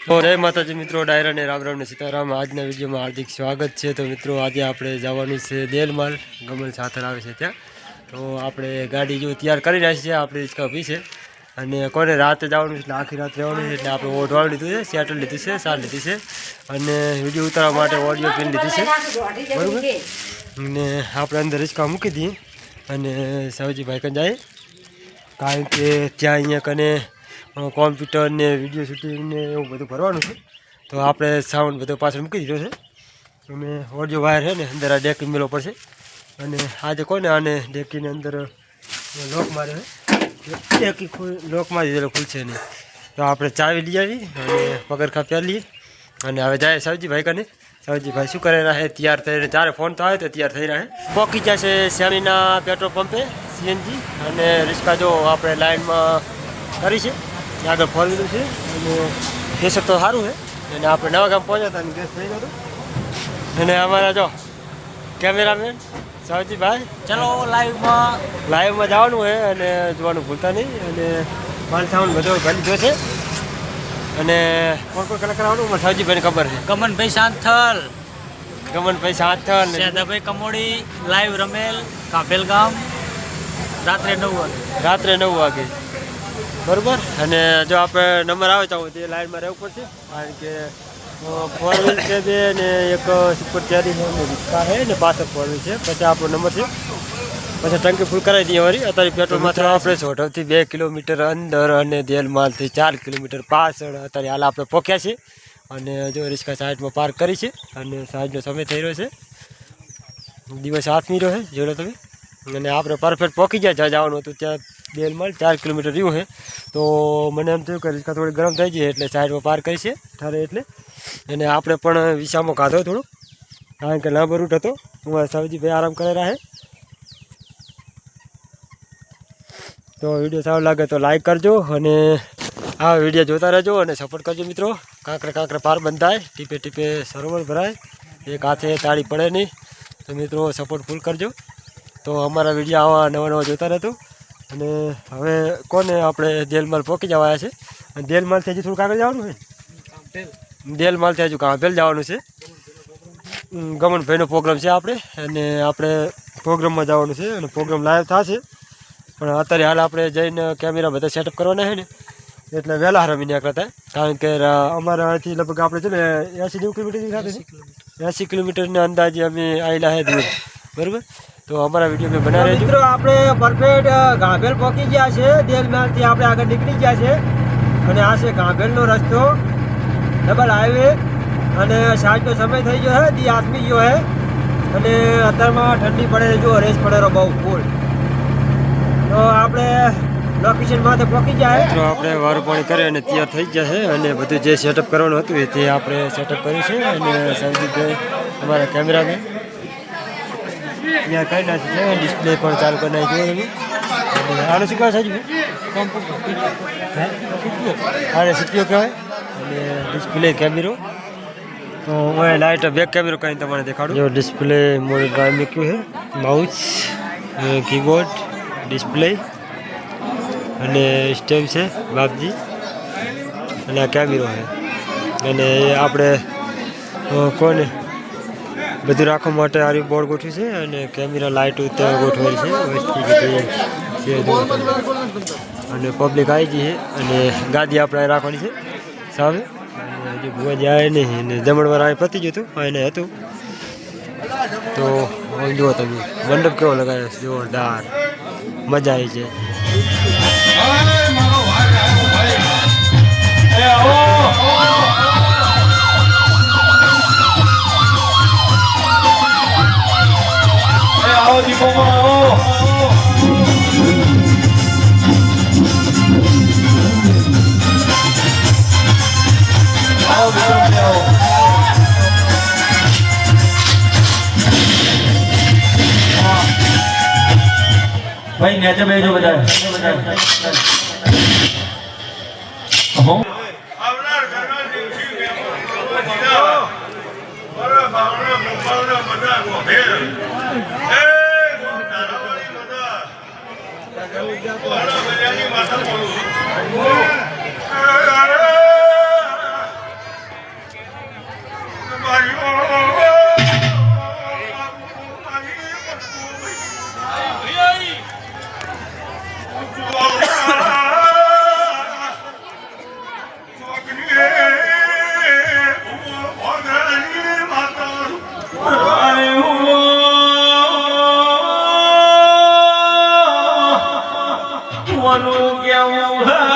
તો જય માતાજી મિત્રો, ડાયરા ને રામ રામ ને સીતારામ। આજના વિડીયોમાં હાર્દિક સ્વાગત છે। તો મિત્રો આજે આપણે જવાનું છે દેલમાલ, ગમલ સાથે આવે છે ત્યાં। તો આપણે ગાડી જો તૈયાર કરી નાખી છે, આપણે રિક્ષા ઊભી છે અને કોને રાતે જવાનું એટલે આખી રાત રહેવાનું છે, એટલે આપણે ઓઢવાળ લીધું છે, સેટલ લીધું છે, સાર લીધી છે અને વિડીયો ઉતારવા માટે ઓડિયો પિન લીધી છે, બરાબર। અને આપણે અંદર રિક્ષા મૂકી દઈએ અને સાવજીભાઈ કન જાય, કારણ કે ત્યાં અહીંયા કને કોમ્પ્યુટર ને વિડીયો શૂટિંગ ને એવું બધું ભરવાનું છે। તો આપણે સાઉન્ડ બધો પાછળ મૂકી દીધો છે અને ઓડિયો વાયર છે ને અંદર આ ડેકી મેળવો પડશે અને આજે કોને આને ડેકીની અંદર લોક મારે છે, ડેકી લોક મારી દીધેલો ખુલશે નહીં। તો આપણે ચાવી લઈ આવી અને પગરખા પહેરીએ અને હવે જાય સાવજીભાઈ કને। સાવજીભાઈ શું કરે રહે, તૈયાર થઈને ચારે ફોન તો આવે તો તૈયાર થઈ રહે, પહોંચી જશે શ્યામીના પેટ્રોલ પંપે સીએનજી। અને રિક્ષા જો આપણે લાઇનમાં કરી છે, આગળ ફોર વ્હીલર છે અને કેસર તો સારું છે અને આપણે નવા ગામ પહોંચ્યા હતા અને ગેસ થઈ ગયો હતો। અને અમારા જો કેમેરામેન સાવજીભાઈ, ચલો લાઈવમાં જવાનું છે અને જોવાનું ભૂલતા નહીં। અને માલ સામાન બધો ભરી લીધો છે અને કોણ કોણ કલાકાર આવવાનું સાવજીભાઈને ખબર છે। ગમનભાઈ સાંથલ, ગમનભાઈ સાંથલ, સેદાભાઈ કમોડી, લાઈવ રમેલ, કાફેલ ગામ, રાત્રે 9 વાગે। રાત્રે 9 વાગે, બરાબર। અને જો આપણે નંબર આવે તો તે લાઈનમાં રહેવું પડશે, કારણ કે ફોર વ્હીલ છે બે ને એક સુપર ચેરી છે ને રિક્ષા છે ને પાછળ ફોર વ્હીલ છે, પછી આપણો નંબર છે, પછી ટંકી ફૂલ કરાવી દઈએ વળી। અત્યારે પેટ્રોલમાં તો આપણે સોઢવથી 2 કિલોમીટર અંદર અને દેલમાલથી 4 કિલોમીટર પાછળ અત્યારે હાલ આપણે પહોંચ્યા છે। અને જો રિક્ષા સાઈડમાં પાર્ક કરી છે અને સાંજનો સમય થઈ રહ્યો છે, દિવસ આથમી રહ્યો છે જોડો તમે। અને આપણે પરફેક્ટ પહોંચી ગયા જ્યાં જવાનું હતું ત્યાં દેલમાલ 4 કિલોમીટર રહ્યું છે। તો મને એમ થયું કે રિક્ષા થોડી ગરમ થઈ જાય એટલે સાઈડમાં પાર્ક કરી છે ઠારે એટલે। અને આપણે પણ વિસામાં કાઢો થોડું, કારણ કે લાંબો રૂટ હતો। હું સાવજીભાઈ આરામ કરી રહ્યા છે। તો વિડીયો સારો લાગે તો લાઈક કરજો અને આ વિડીયો જોતા રહેજો અને સપોર્ટ કરજો મિત્રો। કાંકરે કાંકરે પાર બંધાય, ટીપે ટીપે સરોવર ભરાય, એક હાથે તાળી પડે નહીં। તો મિત્રો સપોર્ટ ફૂલ કરજો। તો અમારા વિડીયો આવા નવા નવા જોતા રહેતો। અને હવે કોને આપણે દેલમાલ પહોંચી જવાયા છે અને દેલમાલથી હજી થોડુંક આગળ જવાનું છે, દેલમાલથી હજુ કાંભેલ જવાનું છે। ગમનભાઈનો પ્રોગ્રામ છે આપણે, અને આપણે પ્રોગ્રામમાં જવાનું છે અને પ્રોગ્રામ લાઈવ થશે, પણ અત્યારે હાલ આપણે જઈને કેમેરા બધા સેટઅપ કરવાના છે ને એટલે વહેલા રમી નીકળ્યા હતા, કારણ કે અમારા અહીંથી લગભગ આપણે છે ને 80-90 કિલોમીટરની સાથે 80 કિલોમીટરના અંદાજે અમે આવેલા છે દૂર, બરાબર। તો અમારા વિડીયો મેં બનાવી રહેજો મિત્રો। આપણે પરફેક્ટ ગાંભેલ પહોંચી ગયા છે, દેલમાલથી આપણે આગળ નીકળી ગયા છે અને આ છે ગાંભેલનો રસ્તો, ડબલ હાઈવે। અને સાંજનો સમય થઈ ગયો છે, દી આથમી ગયો છે અને અત્યારમાં ઠંડી પડે જો રેસ પડેલો બહુ ફૂલ। તો આપણે લોકેશન માથે પહોંચી જાય તો આપણે વારું પાણી કરી અને તૈયાર થઈ ગયા છે અને બધું જે સેટઅપ કરવાનું હતું તે આપણે સેટઅપ કર્યું છે। અને સંજીતભાઈ અમારા કેમેરામેન ત્યાં કરી નાખી છે, ડિસ્પ્લે પણ ચાલુ કરી નાખી છે। આને શું કહેવાય સાહેબ? આને સીપીઓ કહેવાય અને ડિસ્પ્લે કેમેરો। તો હું લાઇટ બેક કેમેરો કરીને તમારે દેખાડું। જો ડિસ્પ્લે મોડ ડ્રાઈવ મૂક્યું છે, માઉસ, કીબોર્ડ, ડિસ્પ્લે અને સ્ટેમ છે બાપજી, અને આ કેમેરો છે। અને આપણે કોને બધું રાખવા માટે આ બોર્ડ ગોઠવ્યું છે અને કેમેરા લાઇટ ત્યાં ગોઠવેલ છે વસ્તી બધી છે। અને પબ્લિક આવી ગઈ છે અને ગાદી આપણે રાખવાની છે સામે। અને હજુ ભૂવા જાય નહીં અને જમણવાર આ પતી ગયું હતું એને હતું। તો જુઓ તમે મંડપ કેવો લગાવ્યો છે, જોરદાર, મજા આવી છે। ભાઈ નેચે બેજો બધા મનું કેવું